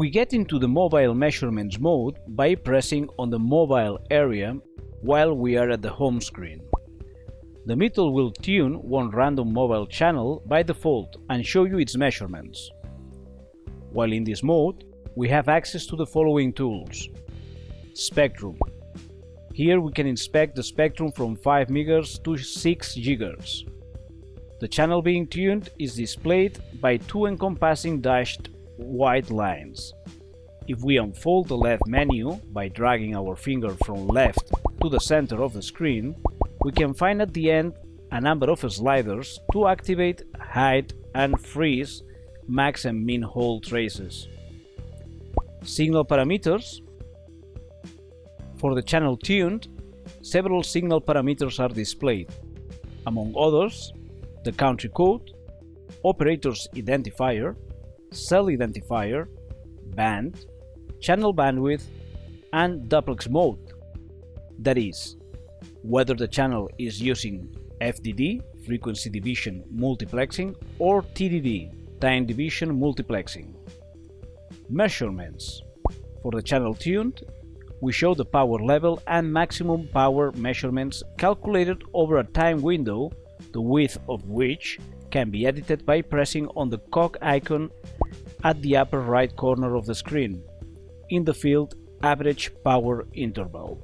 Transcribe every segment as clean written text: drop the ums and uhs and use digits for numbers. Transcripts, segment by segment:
We get into the mobile measurements mode by pressing on the mobile area while we are at the home screen. The meter will tune one random mobile channel by default and show you its measurements. While in this mode, we have access to the following tools. Spectrum. Here we can inspect the spectrum from 5 MHz to 6 GHz. The channel being tuned is displayed by two encompassing dashed white lines. If we unfold the left menu by dragging our finger from left to the center of the screen, we can find at the end a number of sliders to activate, hide and freeze max and min hold traces. Signal parameters. For the channel tuned, several signal parameters are displayed. Among others, the country code, operator's identifier, cell identifier, band, channel bandwidth, and duplex mode. That is, whether the channel is using FDD, frequency division multiplexing, or TDD, time division multiplexing. Measurements. For the channel tuned, we show the power level and maximum power measurements calculated over a time window, the width of which can be edited by pressing on the cog icon at the upper right corner of the screen, in the field Average Power Interval.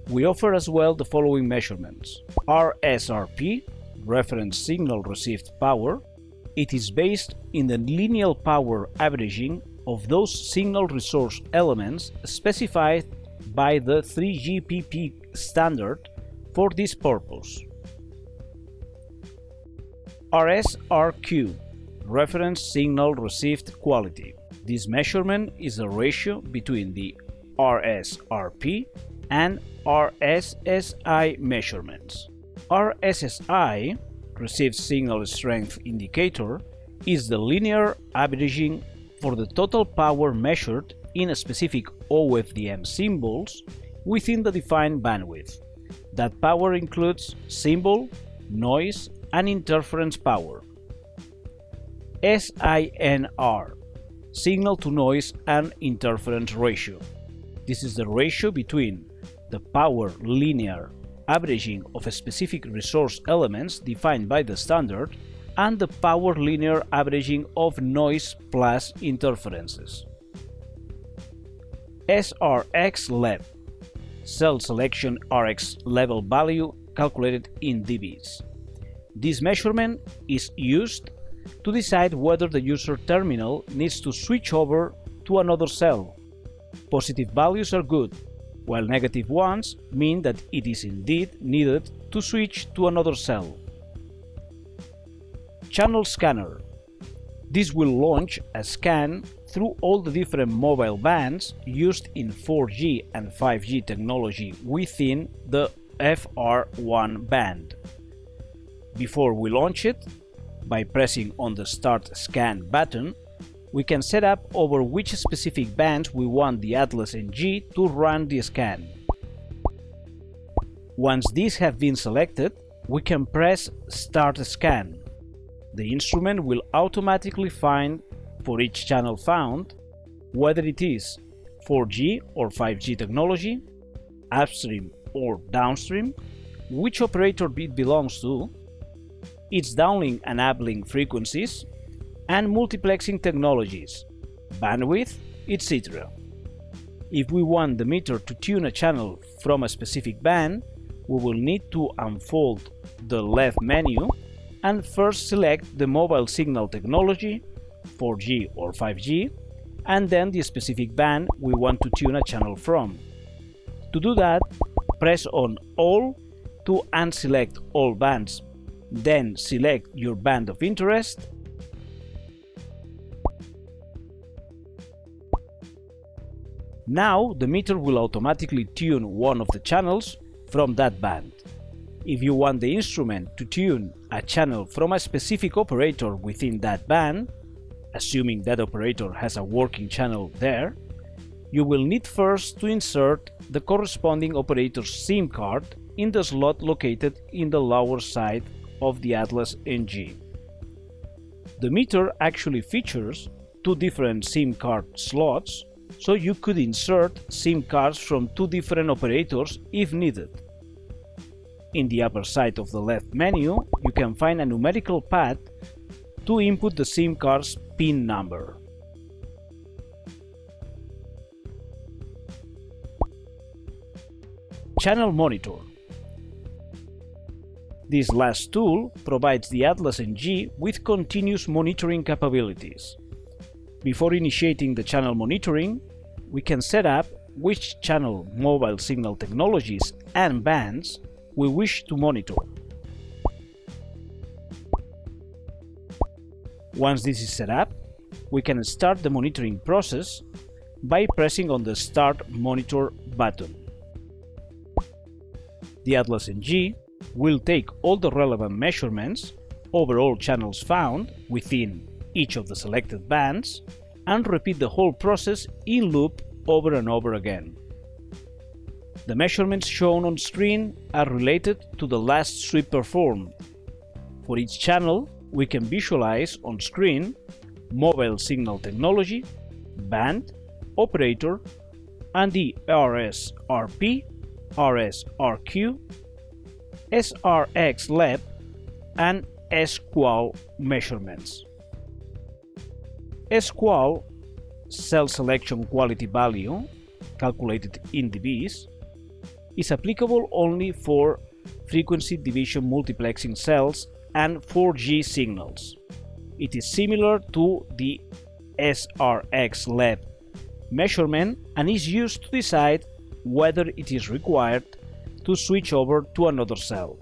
We offer as well the following measurements. RSRP, Reference Signal Received Power. It is based in the linear power averaging of those signal resource elements specified by the 3GPP standard for this purpose. RSRQ, Reference Signal Received Quality. This measurement is the ratio between the RSRP and RSSI measurements. RSSI, Received Signal Strength Indicator, is the linear averaging for the total power measured in a specific OFDM symbols within the defined bandwidth. That power includes symbol, noise, and interference power. SINR, Signal to Noise and Interference Ratio. This is the ratio between the power linear averaging of a specific resource elements defined by the standard and the power linear averaging of noise plus interferences. SRX LEV, Cell Selection RX Level Value calculated in dBs. This measurement is used to decide whether the user terminal needs to switch over to another cell. Positive values are good, while negative ones mean that it is indeed needed to switch to another cell. Channel Scanner. This will launch a scan through all the different mobile bands used in 4G and 5G technology within the FR1 band. Before we launch it, by pressing on the Start Scan button, we can set up over which specific bands we want the ATLaS NG to run the scan. Once these have been selected, we can press Start Scan. The instrument will automatically find, for each channel found, whether it is 4G or 5G technology, upstream or downstream, which operator it belongs to, its downlink and uplink frequencies, and multiplexing technologies, bandwidth, etc. If we want the meter to tune a channel from a specific band, we will need to unfold the left menu and first select the mobile signal technology, 4G or 5G, and then the specific band we want to tune a channel from. To do that, press on All to unselect all bands, then select your band of interest, Now the meter will automatically tune one of the channels from that band. If you want the instrument to tune a channel from a specific operator within that band, assuming that operator has a working channel there, you will need first to insert the corresponding operator's SIM card in the slot located in the lower side of the ATLaS NG. The meter actually features two different SIM card slots, so you could insert SIM cards from two different operators if needed. In the upper side of the left menu, you can find a numerical pad to input the SIM card's PIN number. Channel Monitor. This last tool provides the ATLaS NG with continuous monitoring capabilities. Before initiating the channel monitoring, we can set up which channel mobile signal technologies and bands we wish to monitor. Once this is set up, we can start the monitoring process by pressing on the Start Monitor button. The ATLaS NG will take all the relevant measurements over all channels found within each of the selected bands and repeat the whole process in loop over and over again. The measurements shown on screen are related to the last sweep performed. For each channel, we can visualize on screen mobile signal technology, band, operator, and the RS-RP, RS-RQ, SRX-LEP, and SQAL measurements. SQAL, cell selection quality value, calculated in dBs, is applicable only for frequency division multiplexing cells and 4G signals. It is similar to the SRX-LEP measurement and is used to decide whether it is required to switch over to another cell.